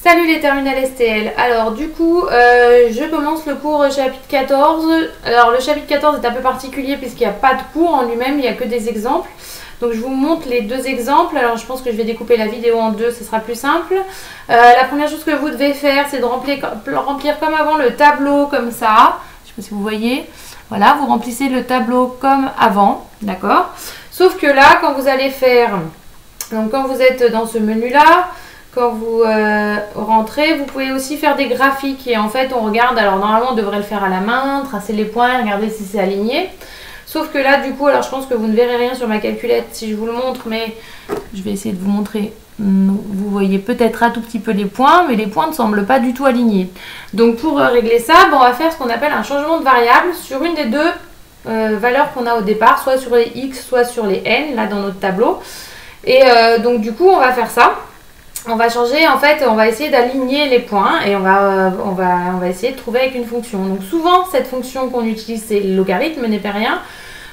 Salut les terminales STL. Alors du coup, je commence le cours chapitre 14. Alors le chapitre 14 est un peu particulier puisqu'il n'y a pas de cours en lui-même, il n'y a que des exemples. Donc je vous montre les deux exemples. Alors je pense que je vais découper la vidéo en deux, ce sera plus simple. La première chose que vous devez faire, c'est de remplir comme avant le tableau comme ça. Je ne sais pas si vous voyez. Voilà, vous remplissez le tableau comme avant, d'accord? Sauf que là, quand vous allez faire, donc quand vous êtes dans ce menu-là, quand vous rentrez, vous pouvez aussi faire des graphiques. Et en fait, on regarde, alors normalement, on devrait le faire à la main, tracer les points, regarder si c'est aligné. Sauf que là, du coup, alors je pense que vous ne verrez rien sur ma calculette si je vous le montre, mais je vais essayer de vous montrer. Vous voyez peut-être un tout petit peu les points, mais les points ne semblent pas du tout alignés. Donc pour régler ça, on va faire ce qu'on appelle un changement de variable sur une des deux valeurs qu'on a au départ, soit sur les x, soit sur les n, là dans notre tableau. Et donc du coup, on va faire ça. On va changer, en fait, on va essayer d'aligner les points et on va essayer de trouver avec une fonction. Donc souvent, cette fonction qu'on utilise, c'est le logarithme, n'est pas rien.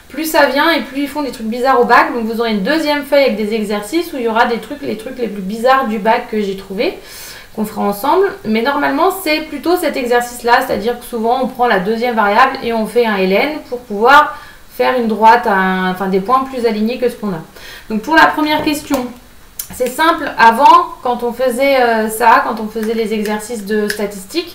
Plus ça vient et plus ils font des trucs bizarres au bac. Donc vous aurez une deuxième feuille avec des exercices où il y aura les trucs les plus bizarres du bac que j'ai trouvé, qu'on fera ensemble. Mais normalement, c'est plutôt cet exercice-là, c'est-à-dire que souvent, on prend la deuxième variable et on fait un ln pour pouvoir faire une droite, enfin des points plus alignés que ce qu'on a. Donc pour la première question, c'est simple, avant, quand on faisait quand on faisait les exercices de statistiques,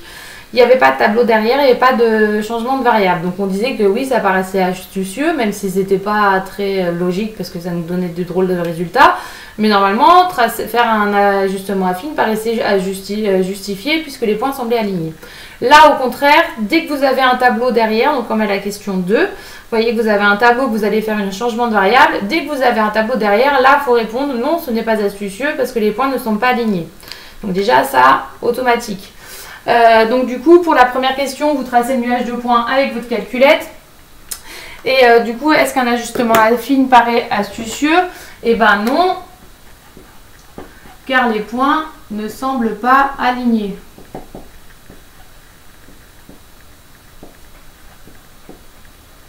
il n'y avait pas de tableau derrière, il n'y avait pas de changement de variable. Donc on disait que oui, ça paraissait astucieux, même si ce n'était pas très logique parce que ça nous donnait de drôles de résultats. Mais normalement, faire un ajustement affine paraissait justifié puisque les points semblaient alignés. Là, au contraire, dès que vous avez un tableau derrière, donc comme à la question 2, vous voyez que vous avez un tableau, vous allez faire un changement de variable. Dès que vous avez un tableau derrière, là, il faut répondre non, ce n'est pas astucieux parce que les points ne sont pas alignés. Donc déjà, ça, automatique. Donc du coup, pour la première question, vous tracez le nuage de points avec votre calculette. Et du coup, est-ce qu'un ajustement affine paraît astucieux? Eh ben non, car les points ne semblent pas alignés.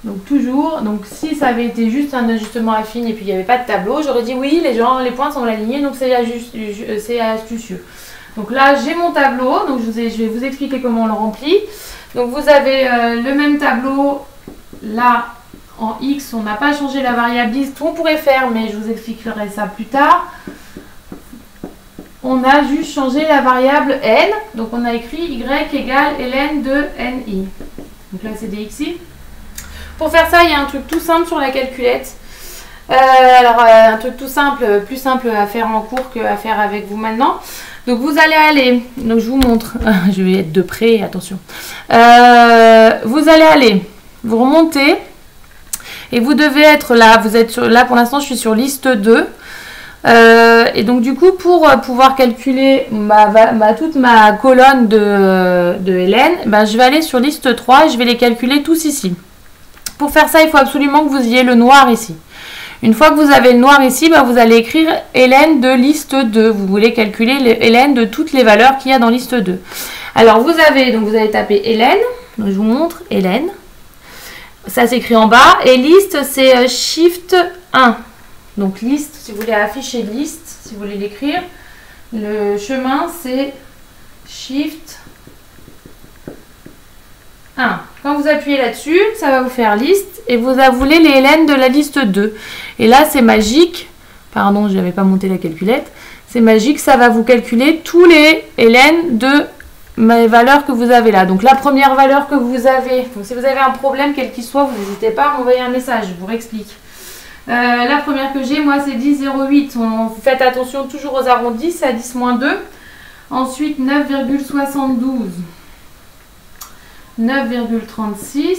Donc toujours, donc si ça avait été juste un ajustement affine et puis il n'y avait pas de tableau, j'aurais dit oui, les points sont alignés, donc c'est astucieux. Donc là, j'ai mon tableau, donc je vais vous expliquer comment on le remplit. Donc vous avez le même tableau, là en x, on n'a pas changé la variable x, on pourrait faire, mais je vous expliquerai ça plus tard. On a juste changé la variable n, donc on a écrit y égale ln de ni. Donc là, c'est des xi. Pour faire ça, il y a un truc tout simple sur la calculette. Un truc tout simple, plus simple à faire en cours qu'à faire avec vous maintenant. Donc vous allez aller, donc je vous montre, je vais être de près, attention. Vous allez aller, vous remontez et vous devez être là. Vous êtes là pour l'instant, je suis sur liste 2. Et donc du coup, pour pouvoir calculer toute ma colonne de ln, je vais aller sur liste 3 et je vais les calculer tous ici. Pour faire ça, il faut absolument que vous ayez le noir ici. Une fois que vous avez le noir ici, vous allez écrire ln de liste 2. Vous voulez calculer le ln de toutes les valeurs qu'il y a dans liste 2. Alors vous allez taper ln, donc je vous montre ln. Ça s'écrit en bas. Et liste, c'est shift 1. Donc liste, si vous voulez afficher liste, si vous voulez l'écrire, le chemin c'est shift 1. Quand vous appuyez là-dessus, ça va vous faire liste et vous voulez les ln de la liste 2. Et là, c'est magique. Pardon, je n'avais pas monté la calculette. C'est magique, ça va vous calculer tous les ln de mes valeurs que vous avez là. Donc la première valeur que vous avez, donc si vous avez un problème quel qu'il soit, vous n'hésitez pas à m'envoyer un message, je vous réexplique. La première que j'ai, moi, c'est 10,08. Faites attention toujours aux arrondis, c'est à 10-2. Ensuite, 9,72. 9,36,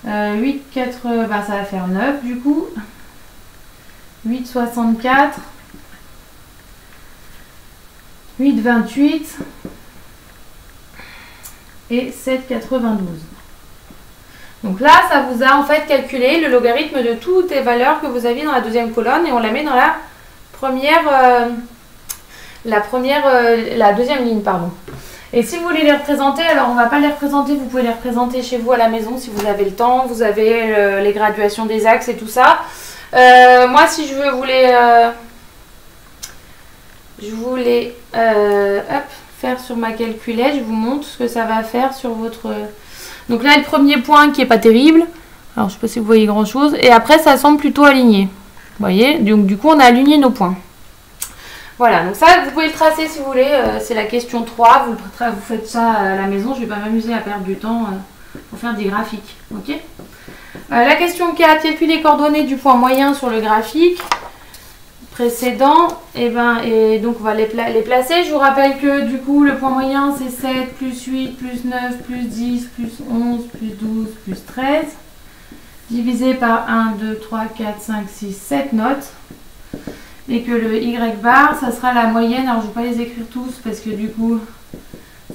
8,4, ça va faire 9 du coup, 8,64, 8,28 et 7,92. Donc là, ça vous a en fait calculé le logarithme de toutes les valeurs que vous aviez dans la deuxième colonne et on la met dans la deuxième ligne, pardon. Et si vous voulez les représenter, alors on ne va pas les représenter, vous pouvez les représenter chez vous à la maison si vous avez le temps, vous avez les graduations des axes et tout ça. Moi, si je veux vous les... je voulais hop, faire sur ma calculette. Je vous montre ce que ça va faire sur votre... Donc là, le premier point qui est pas terrible. Alors, je sais pas si vous voyez grand chose. Et après, ça semble plutôt aligné. Vous voyez? Donc, du coup, on a aligné nos points. Voilà, donc ça, vous pouvez le tracer si vous voulez. C'est la question 3. Vous faites ça à la maison. Je ne vais pas m'amuser à perdre du temps pour faire des graphiques. Ok? La question 4. Calculer les coordonnées du point moyen sur le graphique précédent. Et donc, on va les placer. Je vous rappelle que du coup, le point moyen, c'est 7, plus 8, plus 9, plus 10, plus 11, plus 12, plus 13. Divisé par 1, 2, 3, 4, 5, 6, 7 notes. Et que le Y bar, ça sera la moyenne. Alors, je ne vais pas les écrire tous parce que du coup,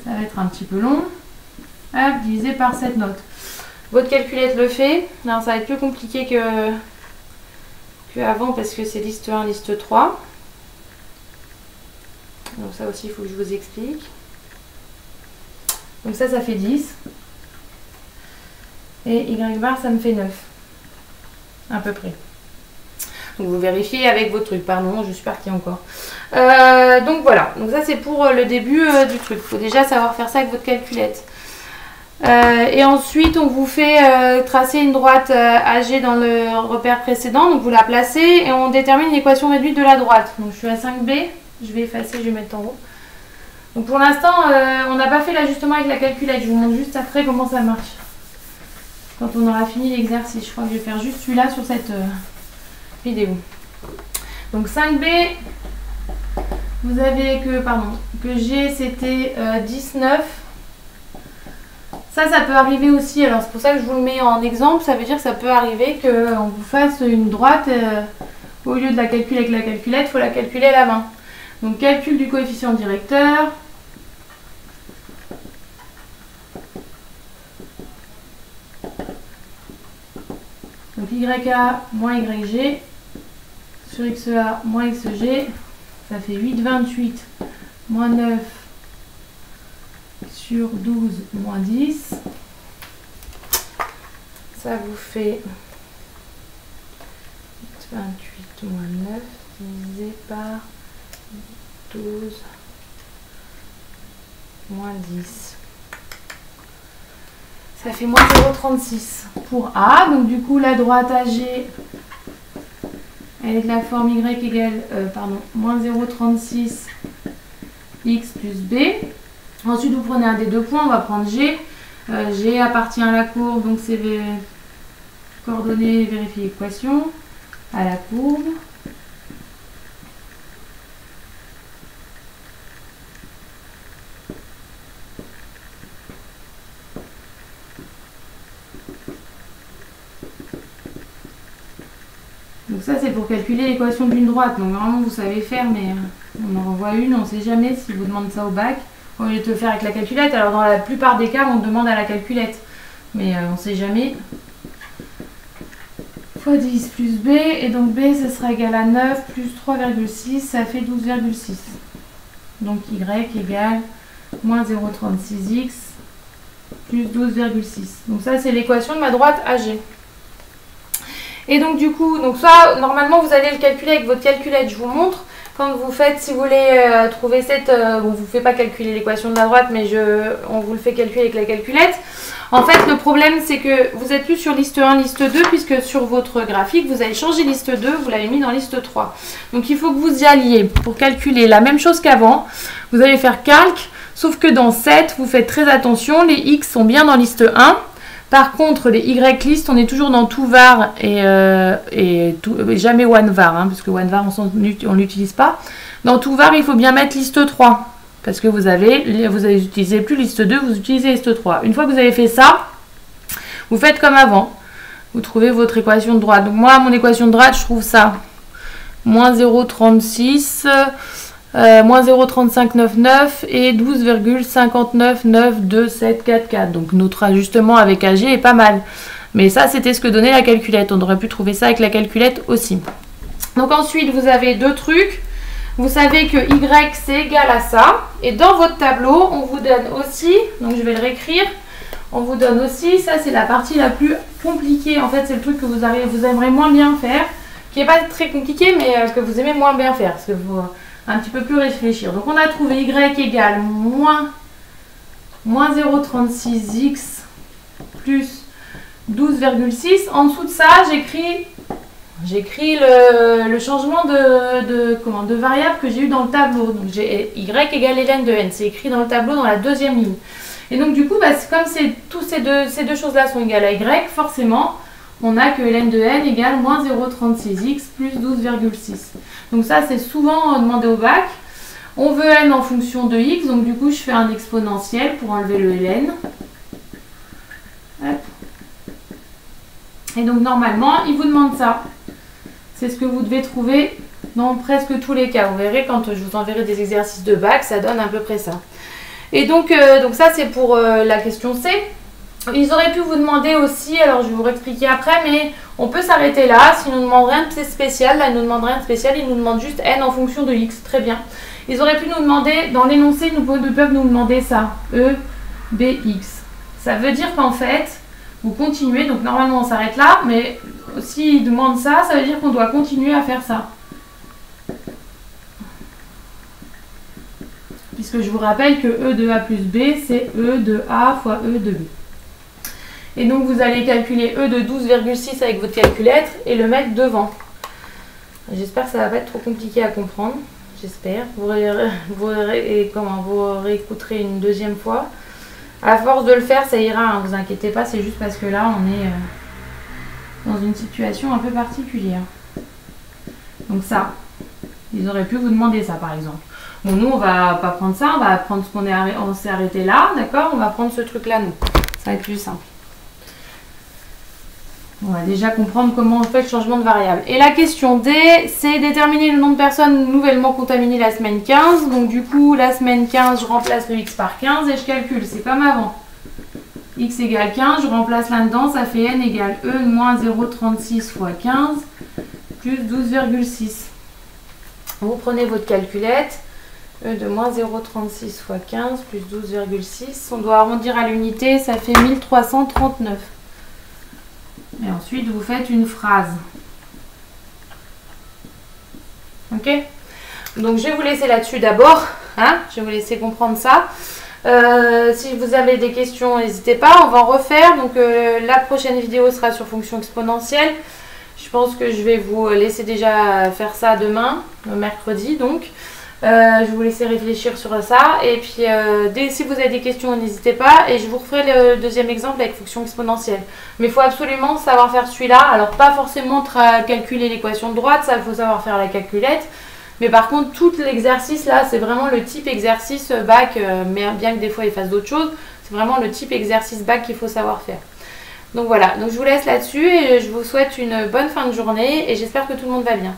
ça va être un petit peu long. Hop, divisé par 7 notes. Votre calculette le fait. Alors, ça va être plus compliqué que avant parce que c'est liste 1, liste 3. Donc, ça aussi, il faut que je vous explique. Donc, ça fait 10. Et Y bar, ça me fait 9. À peu près. Donc vous vérifiez avec vos trucs. Pardon, je suis partie encore. Donc voilà. Donc ça c'est pour le début du truc. Il faut déjà savoir faire ça avec votre calculette. Et ensuite on vous fait tracer une droite AG dans le repère précédent. Donc vous la placez et on détermine l'équation réduite de la droite. Donc je suis à 5B. Je vais effacer, je vais mettre en haut. Donc pour l'instant on n'a pas fait l'ajustement avec la calculette. Je vous montre juste après comment ça marche. Quand on aura fini l'exercice. Je crois que je vais faire juste celui-là sur cette... vidéo. Donc 5B, vous avez que G c'était 19. Ça peut arriver aussi. Alors c'est pour ça que je vous le mets en exemple. Ça veut dire que ça peut arriver qu'on vous fasse une droite au lieu de la calculer avec la calculette, il faut la calculer à la main. Donc calcul du coefficient directeur. Donc YA moins YG sur XA moins XG, ça fait 8, 28 moins 9 sur 12 moins 10. Ça vous fait 28 moins 9 divisé par 12 moins 10. Ça fait moins 0,36 pour A. Donc du coup, la droite AG, elle est de la forme Y égale, moins 0,36 X plus B. Ensuite, vous prenez un des deux points, on va prendre G. G appartient à la courbe, donc c'est coordonnées, vérifier l'équation, à la courbe. Donc ça c'est pour calculer l'équation d'une droite. Donc vraiment vous savez faire, mais on en renvoie une, on ne sait jamais si vous demandez ça au bac. Au lieu de le faire avec la calculette. Alors dans la plupart des cas on demande à la calculette. Mais on ne sait jamais. Fois 10 plus B. Et donc B ça sera égal à 9 plus 3,6. Ça fait 12,6. Donc Y égale moins 0,36X plus 12,6. Donc ça c'est l'équation de ma droite AG. Et donc du coup, ça, normalement vous allez le calculer avec votre calculette, je vous montre. Quand vous faites, si vous voulez trouver cette... bon, vous ne faites pas calculer l'équation de la droite, mais on vous le fait calculer avec la calculette. En fait, le problème, c'est que vous n'êtes plus sur liste 1, liste 2, puisque sur votre graphique, vous avez changé liste 2, vous l'avez mis dans liste 3. Donc il faut que vous y alliez pour calculer la même chose qu'avant. Vous allez faire calque, sauf que dans 7, vous faites très attention, les X sont bien dans liste 1. Par contre, les Y-list, on est toujours dans tout var et jamais one var, hein, parce que one var, on ne l'utilise pas. Dans tout var, il faut bien mettre liste 3, parce que vous n'utilisez plus liste 2, vous utilisez liste 3. Une fois que vous avez fait ça, vous faites comme avant. Vous trouvez votre équation de droite. Donc moi, mon équation de droite, je trouve ça. Moins 0,36... moins 0,3599 et 12,599274. Donc notre ajustement avec AG est pas mal. Mais ça, c'était ce que donnait la calculette. On aurait pu trouver ça avec la calculette aussi. Donc ensuite, vous avez deux trucs. Vous savez que Y, c'est égal à ça. Et dans votre tableau, on vous donne aussi, donc je vais le réécrire, on vous donne aussi, ça c'est la partie la plus compliquée. En fait, c'est le truc que vous aimerez moins bien faire, qui n'est pas très compliqué, mais que vous aimez moins bien faire. Parce que un petit peu plus réfléchir. Donc on a trouvé y égale moins 0,36x plus 12,6. En dessous de ça, j'écris le changement de variable que j'ai eu dans le tableau. Donc j'ai y égale ln de n. C'est écrit dans le tableau dans la deuxième ligne. Et donc du coup, bah, comme ces deux choses-là sont égales à y, forcément, on a que ln de n égale moins 0,36x plus 12,6. Donc ça, c'est souvent demandé au bac. On veut n en fonction de x, donc du coup, je fais un exponentiel pour enlever le ln. Hop. Et donc normalement, il vous demande ça. C'est ce que vous devez trouver dans presque tous les cas. Vous verrez quand je vous enverrai des exercices de bac, ça donne à peu près ça. Et donc ça c'est pour la question C. Ils auraient pu vous demander aussi, alors je vais vous réexpliquer après, mais on peut s'arrêter là. S'ils ne nous demandent rien de spécial, là ils ne nous demandent rien de spécial, ils nous demandent juste n en fonction de x. Très bien. Ils auraient pu nous demander, dans l'énoncé, ils peuvent nous demander ça. E, B, x. Ça veut dire qu'en fait, vous continuez, donc normalement on s'arrête là, mais s'ils demandent ça, ça veut dire qu'on doit continuer à faire ça. Puisque je vous rappelle que E de A plus B, c'est E de A fois E de B. Et donc vous allez calculer E de 12,6 avec votre calculette et le mettre devant. J'espère que ça ne va pas être trop compliqué à comprendre. J'espère. Vous réécouterez une deuxième fois. À force de le faire, ça ira, hein, vous inquiétez pas, c'est juste parce que là, on est dans une situation un peu particulière. Donc ça, ils auraient pu vous demander ça, par exemple. Bon, nous, on va pas prendre ça, on va prendre ce on s'est arrêté là, d'accord? On va prendre ce truc-là, nous. Ça va être plus simple. On va déjà comprendre comment on fait le changement de variable. Et la question D, c'est déterminer le nombre de personnes nouvellement contaminées la semaine 15. Donc du coup, la semaine 15, je remplace le x par 15 et je calcule. C'est comme avant. X égale 15, je remplace là-dedans, ça fait n égale E moins 0,36 fois 15 plus 12,6. Vous prenez votre calculette. E de moins 0,36 fois 15 plus 12,6. On doit arrondir à l'unité, ça fait 1339. Et ensuite, vous faites une phrase. Ok? Donc, je vais vous laisser là-dessus d'abord. Hein? Je vais vous laisser comprendre ça. Si vous avez des questions, n'hésitez pas. On va en refaire. Donc, la prochaine vidéo sera sur fonction exponentielle. Je pense que je vais vous laisser déjà faire ça demain, mercredi donc. Je vais vous laisser réfléchir sur ça. Et puis, si vous avez des questions, n'hésitez pas. Et je vous referai le deuxième exemple avec fonction exponentielle. Mais il faut absolument savoir faire celui-là. Alors, pas forcément calculer l'équation de droite. Ça, il faut savoir faire la calculette. Mais par contre, tout l'exercice là, c'est vraiment le type exercice bac. Mais bien que des fois, il fasse d'autres choses. C'est vraiment le type exercice bac qu'il faut savoir faire. Donc voilà. Donc, je vous laisse là-dessus. Et je vous souhaite une bonne fin de journée. Et j'espère que tout le monde va bien.